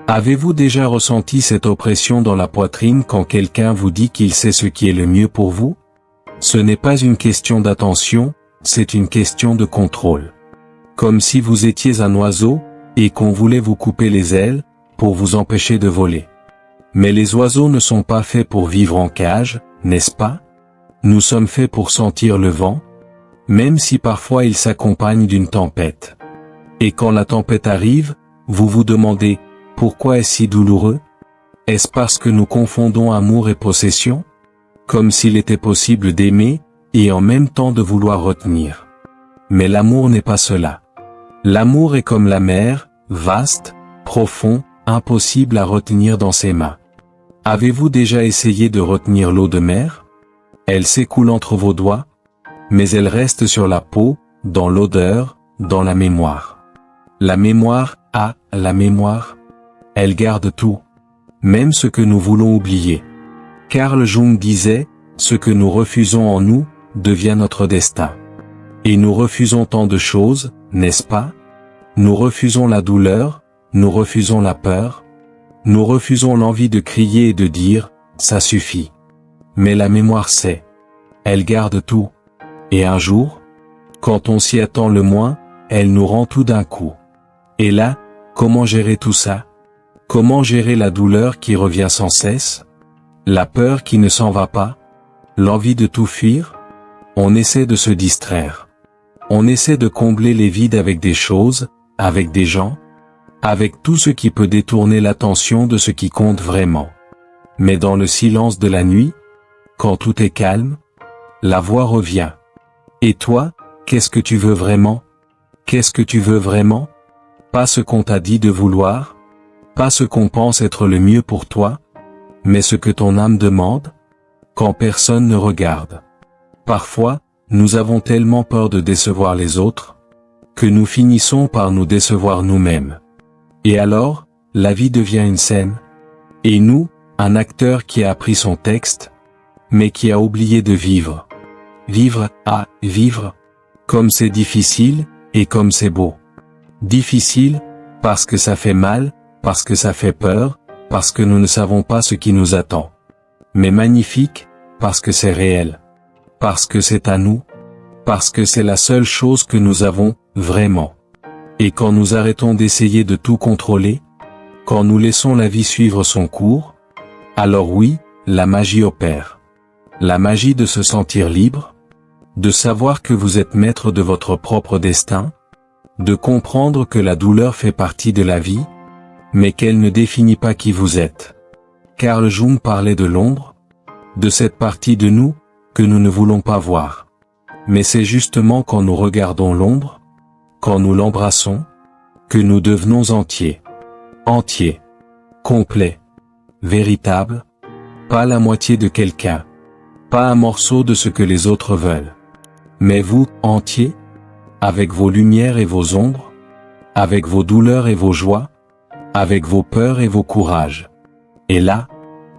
Avez-vous déjà ressenti cette oppression dans la poitrine quand quelqu'un vous dit qu'il sait ce qui est le mieux pour vous? Ce n'est pas une question d'attention, c'est une question de contrôle. Comme si vous étiez un oiseau, et qu'on voulait vous couper les ailes, pour vous empêcher de voler. Mais les oiseaux ne sont pas faits pour vivre en cage, n'est-ce pas? Nous sommes faits pour sentir le vent, même si parfois il s'accompagne d'une tempête. Et quand la tempête arrive, vous vous demandez, pourquoi est-ce si douloureux? Est-ce parce que nous confondons amour et possession? Comme s'il était possible d'aimer, et en même temps de vouloir retenir. Mais l'amour n'est pas cela. L'amour est comme la mer, vaste, profond, impossible à retenir dans ses mains. Avez-vous déjà essayé de retenir l'eau de mer? Elle s'écoule entre vos doigts, mais elle reste sur la peau, dans l'odeur, dans la mémoire. La mémoire, la mémoire. Elle garde tout. Même ce que nous voulons oublier. Carl Jung disait, ce que nous refusons en nous, devient notre destin. Et nous refusons tant de choses, n'est-ce pas? Nous refusons la douleur, nous refusons la peur. Nous refusons l'envie de crier et de dire, ça suffit. Mais la mémoire sait. Elle garde tout. Et un jour, quand on s'y attend le moins, elle nous rend tout d'un coup. Et là, comment gérer tout ça? Comment gérer la douleur qui revient sans cesse? La peur qui ne s'en va pas? L'envie de tout fuir? On essaie de se distraire. On essaie de combler les vides avec des choses, avec des gens, avec tout ce qui peut détourner l'attention de ce qui compte vraiment. Mais dans le silence de la nuit, quand tout est calme, la voix revient. Et toi, qu'est-ce que tu veux vraiment? Qu'est-ce que tu veux vraiment? Pas ce qu'on t'a dit de vouloir, pas ce qu'on pense être le mieux pour toi, mais ce que ton âme demande, quand personne ne regarde. Parfois, nous avons tellement peur de décevoir les autres, que nous finissons par nous décevoir nous-mêmes. Et alors, la vie devient une scène. Et nous, un acteur qui a appris son texte, mais qui a oublié de vivre. Vivre, vivre. Comme c'est difficile, et comme c'est beau. Difficile, parce que ça fait mal, parce que ça fait peur, parce que nous ne savons pas ce qui nous attend. Mais magnifique, parce que c'est réel. Parce que c'est à nous. Parce que c'est la seule chose que nous avons, vraiment. Et quand nous arrêtons d'essayer de tout contrôler, quand nous laissons la vie suivre son cours, alors oui, la magie opère. La magie de se sentir libre, de savoir que vous êtes maître de votre propre destin, de comprendre que la douleur fait partie de la vie, mais qu'elle ne définit pas qui vous êtes. Carl Jung parlait de l'ombre, de cette partie de nous, que nous ne voulons pas voir. Mais c'est justement quand nous regardons l'ombre, quand nous l'embrassons, que nous devenons entiers. Entiers. Complets. Véritables. Pas la moitié de quelqu'un. Pas un morceau de ce que les autres veulent. Mais vous, entiers, avec vos lumières et vos ombres, avec vos douleurs et vos joies, avec vos peurs et vos courages. Et là,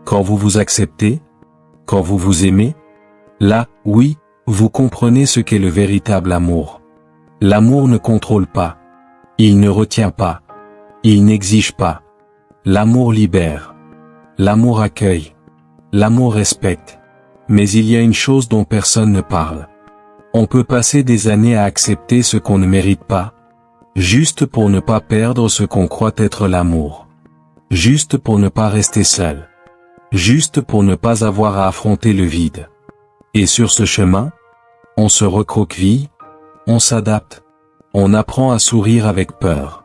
quand vous vous acceptez, quand vous vous aimez, là, oui, vous comprenez ce qu'est le véritable amour. L'amour ne contrôle pas. Il ne retient pas. Il n'exige pas. L'amour libère. L'amour accueille. L'amour respecte. Mais il y a une chose dont personne ne parle. On peut passer des années à accepter ce qu'on ne mérite pas, juste pour ne pas perdre ce qu'on croit être l'amour. Juste pour ne pas rester seul. Juste pour ne pas avoir à affronter le vide. Et sur ce chemin, on se recroqueville, on s'adapte, on apprend à sourire avec peur.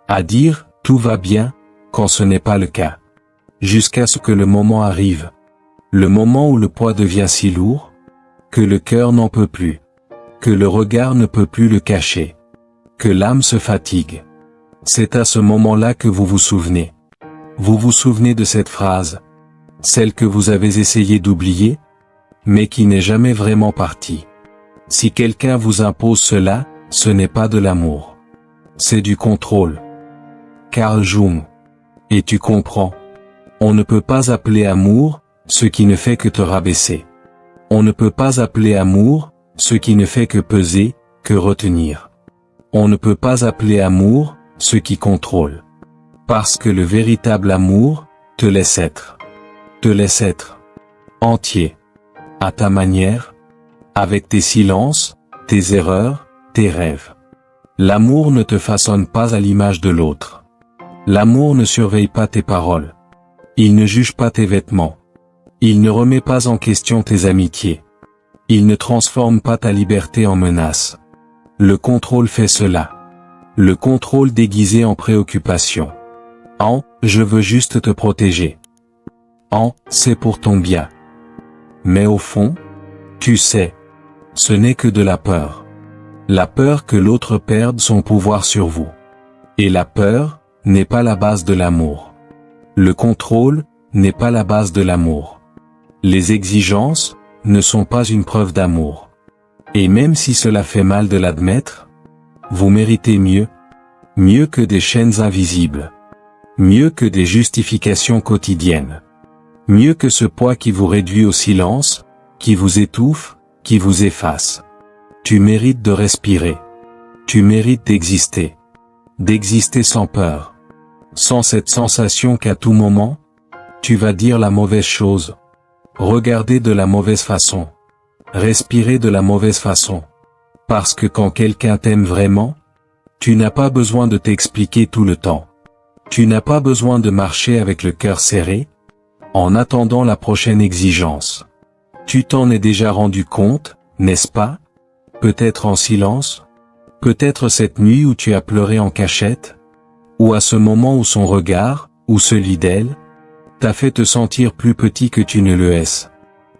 À dire « tout va bien » quand ce n'est pas le cas. Jusqu'à ce que le moment arrive. Le moment où le poids devient si lourd, que le cœur n'en peut plus. Que le regard ne peut plus le cacher. Que l'âme se fatigue. C'est à ce moment-là que vous vous souvenez. Vous vous souvenez de cette phrase. Celle que vous avez essayé d'oublier, mais qui n'est jamais vraiment partie. Si quelqu'un vous impose cela, ce n'est pas de l'amour. C'est du contrôle. Carl Jung. Et tu comprends. On ne peut pas appeler amour, ce qui ne fait que te rabaisser. On ne peut pas appeler amour, ce qui ne fait que peser, que retenir. On ne peut pas appeler amour, ce qui contrôle. Parce que le véritable amour te laisse être. Te laisse être entier. À ta manière, avec tes silences, tes erreurs, tes rêves. L'amour ne te façonne pas à l'image de l'autre. L'amour ne surveille pas tes paroles. Il ne juge pas tes vêtements. Il ne remet pas en question tes amitiés. Il ne transforme pas ta liberté en menace. Le contrôle fait cela. Le contrôle déguisé en préoccupation. En « je veux juste te protéger ». En « c'est pour ton bien ». Mais au fond, tu sais, ce n'est que de la peur. La peur que l'autre perde son pouvoir sur vous. Et la peur n'est pas la base de l'amour. Le contrôle n'est pas la base de l'amour. Les exigences ne sont pas une preuve d'amour. Et même si cela fait mal de l'admettre, vous méritez mieux. Mieux que des chaînes invisibles. Mieux que des justifications quotidiennes. Mieux que ce poids qui vous réduit au silence, qui vous étouffe, qui vous efface. Tu mérites de respirer. Tu mérites d'exister. D'exister sans peur. Sans cette sensation qu'à tout moment, tu vas dire la mauvaise chose. Regarder de la mauvaise façon. Respirer de la mauvaise façon. Parce que quand quelqu'un t'aime vraiment, tu n'as pas besoin de t'expliquer tout le temps. Tu n'as pas besoin de marcher avec le cœur serré, en attendant la prochaine exigence. Tu t'en es déjà rendu compte, n'est-ce pas? Peut-être en silence? Peut-être cette nuit où tu as pleuré en cachette? Ou à ce moment où son regard, ou celui d'elle, t'a fait te sentir plus petit que tu ne le es.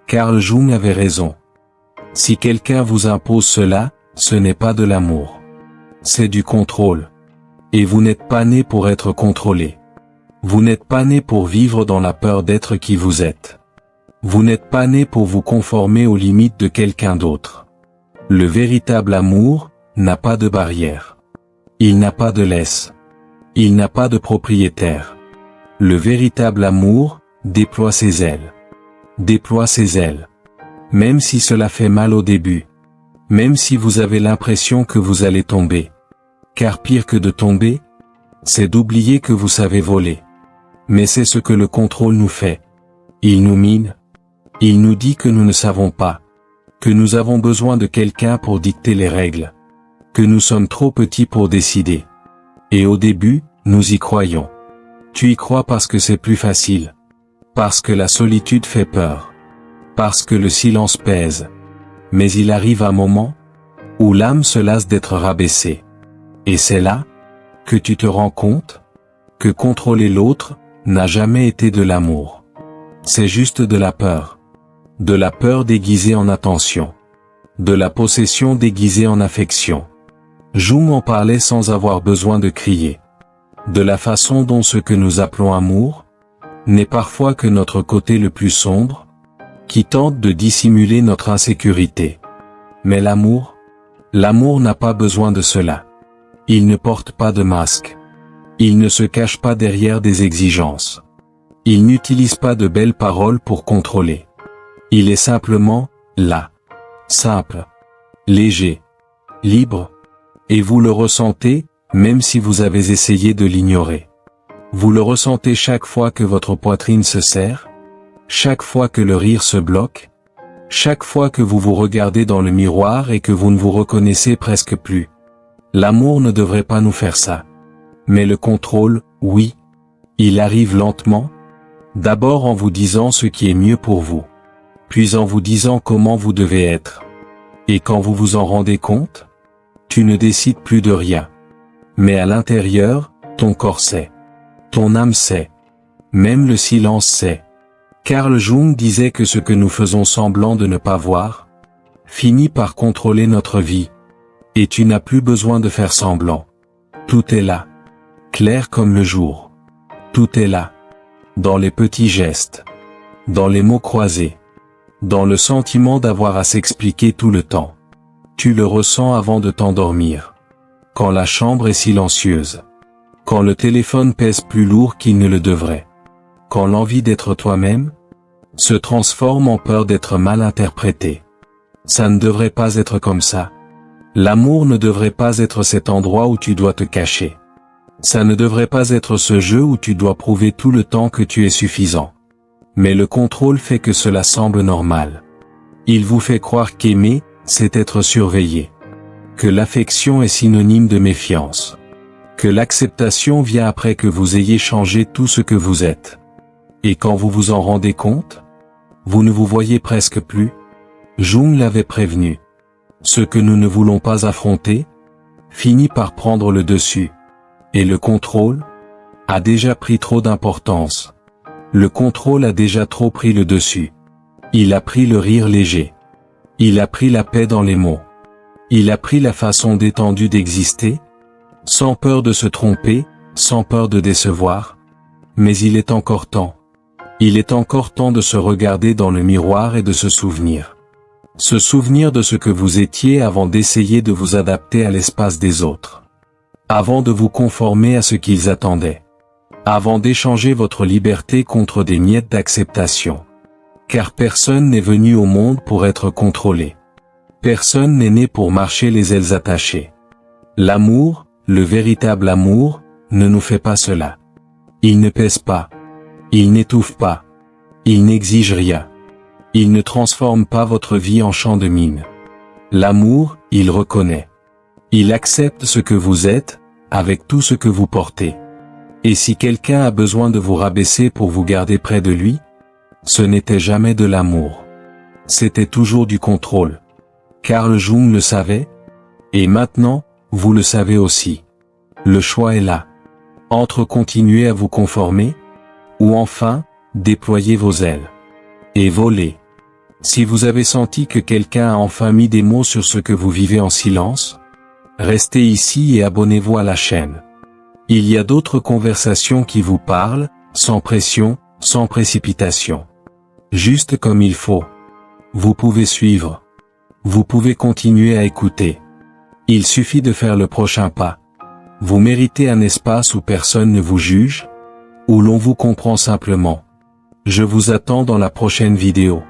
Carl Jung avait raison. Si quelqu'un vous impose cela, ce n'est pas de l'amour. C'est du contrôle. Et vous n'êtes pas né pour être contrôlé. Vous n'êtes pas né pour vivre dans la peur d'être qui vous êtes. Vous n'êtes pas né pour vous conformer aux limites de quelqu'un d'autre. Le véritable amour n'a pas de barrière. Il n'a pas de laisse. Il n'a pas de propriétaire. Le véritable amour déploie ses ailes. Déploie ses ailes. Même si cela fait mal au début. Même si vous avez l'impression que vous allez tomber. Car pire que de tomber, c'est d'oublier que vous savez voler. Mais c'est ce que le contrôle nous fait. Il nous mine. Il nous dit que nous ne savons pas. Que nous avons besoin de quelqu'un pour dicter les règles. Que nous sommes trop petits pour décider. Et au début, nous y croyons. Tu y crois parce que c'est plus facile. Parce que la solitude fait peur. Parce que le silence pèse. Mais il arrive un moment où l'âme se lasse d'être rabaissée. Et c'est là que tu te rends compte que contrôler l'autre n'a jamais été de l'amour. C'est juste de la peur. De la peur déguisée en attention. De la possession déguisée en affection. Jung en parlait sans avoir besoin de crier. De la façon dont ce que nous appelons amour n'est parfois que notre côté le plus sombre, qui tente de dissimuler notre insécurité. Mais l'amour n'a pas besoin de cela. Il ne porte pas de masque. Il ne se cache pas derrière des exigences. Il n'utilise pas de belles paroles pour contrôler. Il est simplement là. Simple. Léger. Libre. Et vous le ressentez, même si vous avez essayé de l'ignorer. Vous le ressentez chaque fois que votre poitrine se serre, chaque fois que le rire se bloque, chaque fois que vous vous regardez dans le miroir et que vous ne vous reconnaissez presque plus. L'amour ne devrait pas nous faire ça. Mais le contrôle, oui. Il arrive lentement. D'abord en vous disant ce qui est mieux pour vous. Puis en vous disant comment vous devez être. Et quand vous vous en rendez compte, tu ne décides plus de rien. Mais à l'intérieur, ton corps sait. Ton âme sait. Même le silence sait. Carl Jung disait que ce que nous faisons semblant de ne pas voir, finit par contrôler notre vie. Et tu n'as plus besoin de faire semblant. Tout est là. Clair comme le jour. Tout est là. Dans les petits gestes. Dans les mots croisés. Dans le sentiment d'avoir à s'expliquer tout le temps. Tu le ressens avant de t'endormir. Quand la chambre est silencieuse. Quand le téléphone pèse plus lourd qu'il ne le devrait. Quand l'envie d'être toi-même se transforme en peur d'être mal interprété. Ça ne devrait pas être comme ça. L'amour ne devrait pas être cet endroit où tu dois te cacher. Ça ne devrait pas être ce jeu où tu dois prouver tout le temps que tu es suffisant. Mais le contrôle fait que cela semble normal. Il vous fait croire qu'aimer, c'est être surveillé. Que l'affection est synonyme de méfiance. Que l'acceptation vient après que vous ayez changé tout ce que vous êtes. Et quand vous vous en rendez compte, vous ne vous voyez presque plus. Jung l'avait prévenu. Ce que nous ne voulons pas affronter, finit par prendre le dessus. Et le contrôle a déjà pris trop d'importance. Le contrôle a déjà trop pris le dessus. Il a pris le rire léger. Il a pris la paix dans les mots. Il a pris la façon détendue d'exister, sans peur de se tromper, sans peur de décevoir. Mais il est encore temps. Il est encore temps de se regarder dans le miroir et de se souvenir. Se souvenir de ce que vous étiez avant d'essayer de vous adapter à l'espace des autres. Avant de vous conformer à ce qu'ils attendaient. Avant d'échanger votre liberté contre des miettes d'acceptation. Car personne n'est venu au monde pour être contrôlé. Personne n'est né pour marcher les ailes attachées. L'amour, le véritable amour, ne nous fait pas cela. Il ne pèse pas. Il n'étouffe pas. Il n'exige rien. Il ne transforme pas votre vie en champ de mine. L'amour, il reconnaît. Il accepte ce que vous êtes, avec tout ce que vous portez. Et si quelqu'un a besoin de vous rabaisser pour vous garder près de lui, ce n'était jamais de l'amour. C'était toujours du contrôle. Carl Jung le savait, et maintenant, vous le savez aussi. Le choix est là. Entre continuer à vous conformer, ou enfin, déployer vos ailes. Et voler. Si vous avez senti que quelqu'un a enfin mis des mots sur ce que vous vivez en silence, restez ici et abonnez-vous à la chaîne. Il y a d'autres conversations qui vous parlent, sans pression, sans précipitation. Juste comme il faut. Vous pouvez suivre. Vous pouvez continuer à écouter. Il suffit de faire le prochain pas. Vous méritez un espace où personne ne vous juge, où l'on vous comprend simplement. Je vous attends dans la prochaine vidéo.